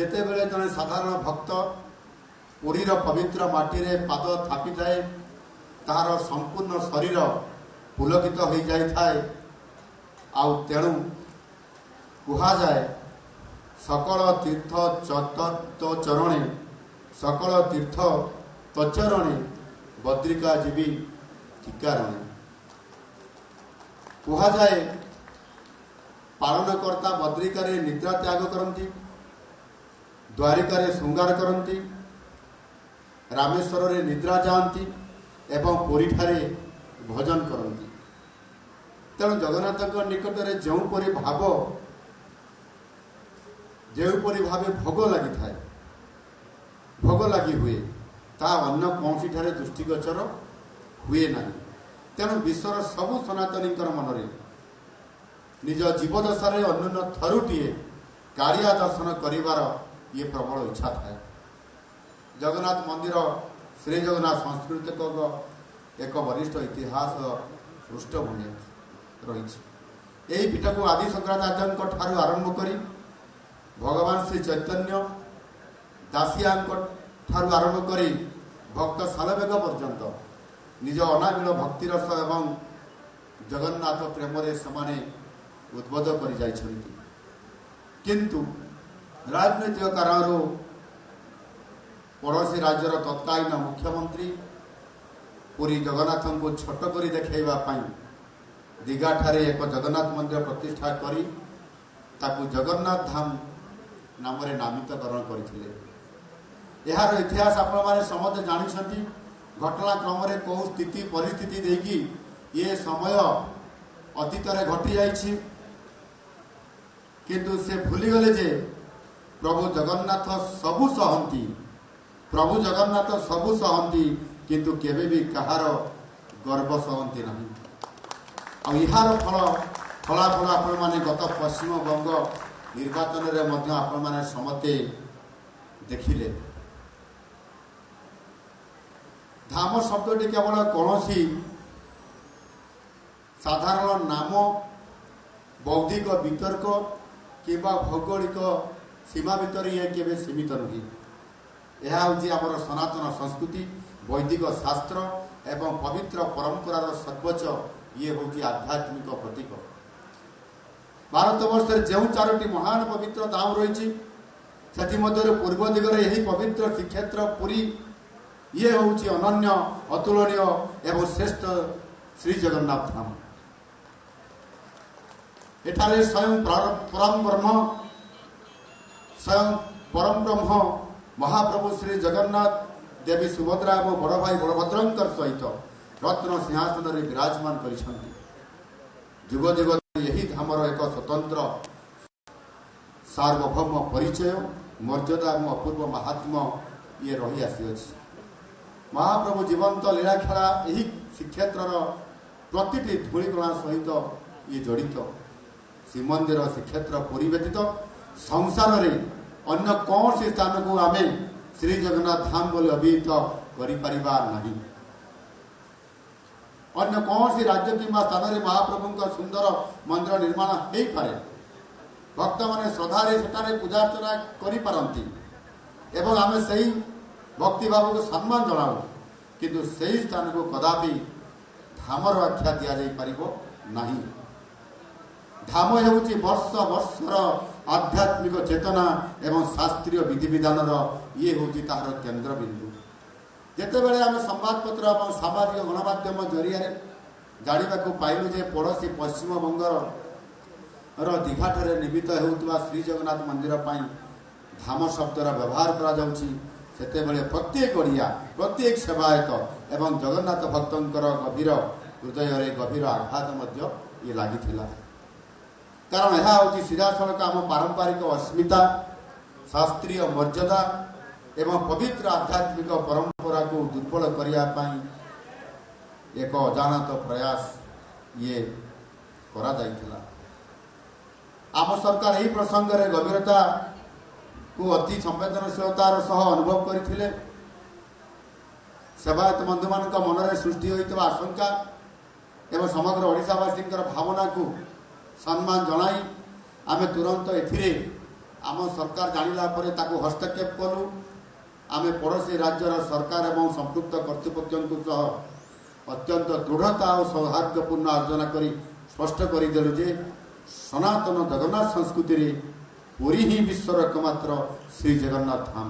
ଯେତେବେଳେ ଜଣେ ସାଧାରଣ ଭକ୍ତ ପୁରୀର ପବିତ୍ର ମାଟିରେ ପାଦ ଥାପିଥାଏ ତାହାର ସମ୍ପୂର୍ଣ୍ଣ ଶରୀର ପୁଲକିତ ହୋଇଯାଇଥାଏ। ଆଉ ତେଣୁ କୁହାଯାଏ ସକଳ ତୀର୍ଥ ଚରଣେ ସକଳ ତୀର୍ଥ ତଚରଣେ ବଦ୍ରିକା ଯିବି ଠିକାରଣେ। କୁହାଯାଏ ପାଳନକର୍ତ୍ତା ବଦ୍ରିକାରେ ନିଦ୍ରା ତ୍ୟାଗ କରନ୍ତି, ଦ୍ୱାରିକାରେ ଶୃଙ୍ଗାର କରନ୍ତି, ରାମେଶ୍ୱରରେ ନିଦ୍ରା ଯାଆନ୍ତି ଏବଂ ପୁରୀଠାରେ ଭଜନ କରନ୍ତି। ତେଣୁ ଜଗନ୍ନାଥଙ୍କ ନିକଟରେ ଯେଉଁପରି ଭାବେ ଭୋଗ ଲାଗିଥାଏ, ଭୋଗ ଲାଗି ହୁଏ, ତାହା ଅନ୍ୟ କୌଣସିଠାରେ ଦୃଷ୍ଟିଗୋଚର ହୁଏ ନାହିଁ। ତେଣୁ ବିଶ୍ୱର ସବୁ ସନାତନୀଙ୍କର ମନରେ ନିଜ ଜୀବଦଶାରେ ଅନ୍ୟୁନ ଥରୁଟିଏ କାଳିଆ ଦର୍ଶନ କରିବାର ଇଏ ପ୍ରବଳ ଇଚ୍ଛା ଥାଏ। ଜଗନ୍ନାଥ ମନ୍ଦିର ଶ୍ରୀ ଜଗନ୍ନାଥ ସାଂସ୍କୃତିକ ଏକ ବରିଷ୍ଠ ଇତିହାସ ପୃଷ୍ଠଭୂମି ରହିଛି। ଏହି ପୀଠକୁ ଆଦି ଶଙ୍କରାଚାର୍ଯ୍ୟଙ୍କ ଠାରୁ ଆରମ୍ଭ କରି ଭଗବାନ ଶ୍ରୀ ଚୈତନ୍ୟ ଦାସିଆଙ୍କ ଠାରୁ ଆରମ୍ଭ କରି ଭକ୍ତ ଶାଲବେଗ ପର୍ଯ୍ୟନ୍ତ ନିଜ ଅନାବିଳ ଭକ୍ତିରସ ଏବଂ ଜଗନ୍ନାଥ ପ୍ରେମରେ ସେମାନେ ଉଦ୍ବୋଧ କରି ଯାଇଛନ୍ତି। କିନ୍ତୁ ରାଜନୈତିକ କାରଣରୁ ପଡ଼ୋଶୀ ରାଜ୍ୟର ତତ୍କାଳୀନ ମୁଖ୍ୟମନ୍ତ୍ରୀ ପୁରୀ ଜଗନ୍ନାଥଙ୍କୁ ଛୋଟ କରି ଦେଖାଇବା ପାଇଁ ଦୀଘାଠାରେ ଏକ ଜଗନ୍ନାଥ ମନ୍ଦିର ପ୍ରତିଷ୍ଠା କରି ତାକୁ ଜଗନ୍ନାଥ ଧାମ ନାମରେ ନାମିତକରଣ କରିଥିଲେ। ଏହାର ଇତିହାସ ଆପଣମାନେ ସମସ୍ତେ ଜାଣିଛନ୍ତି। ଘଟଣାକ୍ରମରେ କେଉଁ ସ୍ଥିତି ପରିସ୍ଥିତି ଦେଇକି ଏ ସମୟ ଅତୀତରେ ଘଟିଯାଇଛି, କିନ୍ତୁ ସେ ଭୁଲିଗଲେ ଯେ ପ୍ରଭୁ ଜଗନ୍ନାଥ ସବୁ ସହନ୍ତି, କିନ୍ତୁ କେବେ ବି କାହାର ଗର୍ବ ସହନ୍ତି ନାହିଁ। ଆଉ ଏହାର ଫଳାଫଳ ଆପଣମାନେ ଗତ ପଶ୍ଚିମବଙ୍ଗ ନିର୍ବାଚନରେ ମଧ୍ୟ ଆପଣମାନେ ସମସ୍ତେ ଦେଖିଲେ। ଧାମ ଶବ୍ଦଟି କେବଳ କୌଣସି ସାଧାରଣ ନାମ, ବୌଦ୍ଧିକ ବିତର୍କ କିମ୍ବା ଭୌଗୋଳିକ ସୀମା ଭିତରେ ଇଏ କେବେ ସୀମିତ ନୁହେଁ। ଏହା ହେଉଛି ଆମର ସନାତନ ସଂସ୍କୃତି, ବୈଦିକ ଶାସ୍ତ୍ର ଏବଂ ପବିତ୍ର ପରମ୍ପରାର ସର୍ବୋଚ୍ଚ ଇଏ ହେଉଛି ଆଧ୍ୟାତ୍ମିକ ପ୍ରତୀକ। ଭାରତବର୍ଷରେ ଯେଉଁ 4ଟି ମହାନ ପବିତ୍ର ଧାମ ରହିଛି ସେଥିମଧ୍ୟରୁ ପୂର୍ବ ଦିଗରେ ଏହି ପବିତ୍ର ଶ୍ରୀକ୍ଷେତ୍ର ପୁରୀ ଇଏ ହେଉଛି ଅନନ୍ୟ, ଅତୁଳନୀୟ ଏବଂ ଶ୍ରେଷ୍ଠ ଶ୍ରୀ ଜଗନ୍ନାଥ ଧାମ। ଏଠାରେ ସ୍ୱୟଂ ପରମ ବ୍ରହ୍ମ ମହାପ୍ରଭୁ ଶ୍ରୀ ଜଗନ୍ନାଥ ଦେବୀ ସୁଭଦ୍ରା ଏବଂ ବଡ଼ ଭାଇ ବଳଭଦ୍ରଙ୍କ ସହିତ ରତ୍ନ ସିଂହାସନରେ ବିରାଜମାନ କରିଛନ୍ତି। ଯୁଗ ଯୁଗ ଏହି ଧାମର ଏକ ସ୍ୱତନ୍ତ୍ର ସାର୍ବଭୌମ ପରିଚୟ, ମର୍ଯ୍ୟାଦା ଏବଂ ଅପୂର୍ବ ମାହାତ୍ମ୍ୟ ଇଏ ରହି ଆସିଅଛି। ମହାପ୍ରଭୁ ଜୀବନ୍ତ ଲୀଳାଖେଳା ଏହି ଶ୍ରୀକ୍ଷେତ୍ରର ପ୍ରତିଟି ଧୂଳିକଣା ସହିତ ଇଏ ଜଡ଼ିତ। ଶ୍ରୀମନ୍ଦିର ଶ୍ରୀକ୍ଷେତ୍ର ପୁରୀ ବ୍ୟତୀତ ସଂସାରରେ ଅନ୍ୟ କୌଣସି ସ୍ଥାନକୁ ଆମେ ଶ୍ରୀ ଜଗନ୍ନାଥ ଧାମ ବୋଲି ଅଭିହିତ କରିପାରିବା ନାହିଁ। ଅନ୍ୟ କୌଣସି ରାଜ୍ୟ କିମ୍ବା ସ୍ଥାନରେ ମହାପ୍ରଭୁଙ୍କ ସୁନ୍ଦର ମନ୍ଦିର ନିର୍ମାଣ ହୋଇପାରେ, ଭକ୍ତମାନେ ଶ୍ରଦ୍ଧାରେ ସେଠାରେ ପୂଜାର୍ଚ୍ଚନା କରିପାରନ୍ତି ଏବଂ ଆମେ ସେହି ଭକ୍ତିଭାବକୁ ସମ୍ମାନ ଜଣାଉ, କିନ୍ତୁ ସେହି ସ୍ଥାନକୁ କଦାପି ଧାମର ଆଖ୍ୟା ଦିଆଯାଇପାରିବ ନାହିଁ। ଧାମ ହେଉଛି ବର୍ଷ ବର୍ଷର ଆଧ୍ୟାତ୍ମିକ ଚେତନା ଏବଂ ଶାସ୍ତ୍ରୀୟ ବିଧିବିଧାନର ଇଏ ହେଉଛି ତାହାର କେନ୍ଦ୍ରବିନ୍ଦୁ। ଯେତେବେଳେ ଆମେ ସମ୍ବାଦପତ୍ର ଏବଂ ସାମାଜିକ ଗଣମାଧ୍ୟମ ଜରିଆରେ ଜାଣିବାକୁ ପାଇଲୁ ଯେ ପଡ଼ୋଶୀ ପଶ୍ଚିମବଙ୍ଗର ଦୀଘାଠାରେ ନିର୍ମିତ ହେଉଥିବା ଶ୍ରୀ ଜଗନ୍ନାଥ ମନ୍ଦିର ପାଇଁ ଧାମ ଶବ୍ଦର ବ୍ୟବହାର କରାଯାଉଛି, ସେତେବେଳେ ପ୍ରତ୍ୟେକ ଓଡ଼ିଆ, ପ୍ରତ୍ୟେକ ସେବାୟତ ଏବଂ ଜଗନ୍ନାଥ ଭକ୍ତଙ୍କର ହୃଦୟରେ ଗଭୀର ଆଘାତ ମଧ୍ୟ ଇଏ ଲାଗିଥିଲା। କାରଣ ଏହା ହେଉଛି ସିଧାସଳଖ ଆମ ପାରମ୍ପରିକ ଅସ୍ମିତା, ଶାସ୍ତ୍ରୀୟ ମର୍ଯ୍ୟାଦା ଏବଂ ପବିତ୍ର ଆଧ୍ୟାତ୍ମିକ ପରମ୍ପରାକୁ ଦୁର୍ବଳ କରିବା ପାଇଁ ଏକ ଅଜାଣତ ପ୍ରୟାସ ଇଏ କରାଯାଇଥିଲା। ଆମ ସରକାର ଏହି ପ୍ରସଙ୍ଗରେ ଗଭୀରତାକୁ ଅତି ସମ୍ବେଦନଶୀଳତାର ସହ ଅନୁଭବ କରିଥିଲେ। ସେବାୟତ ବନ୍ଧୁମାନଙ୍କ ମନରେ ସୃଷ୍ଟି ହୋଇଥିବା ଆଶଙ୍କା ଏବଂ ସମଗ୍ର ଓଡ଼ିଶାବାସୀଙ୍କର ଭାବନାକୁ ସମ୍ମାନ ଜଣାଇ ଆମେ ତୁରନ୍ତ ଏଥିରେ आम सरकार जानिला परे ताकू हस्तक्षेप कलु आमे पड़ोसी राज्यर सरकार एवं संपृक्त कर्तृपक्ष अत्यंत दृढ़ता और सौहार्दपूर्ण आलोचना करी स्पष्ट करदेलु जे सनातन जगन्नाथ संस्कृति पुरी ही विश्वर एकमात्र श्री जगन्नाथ धाम।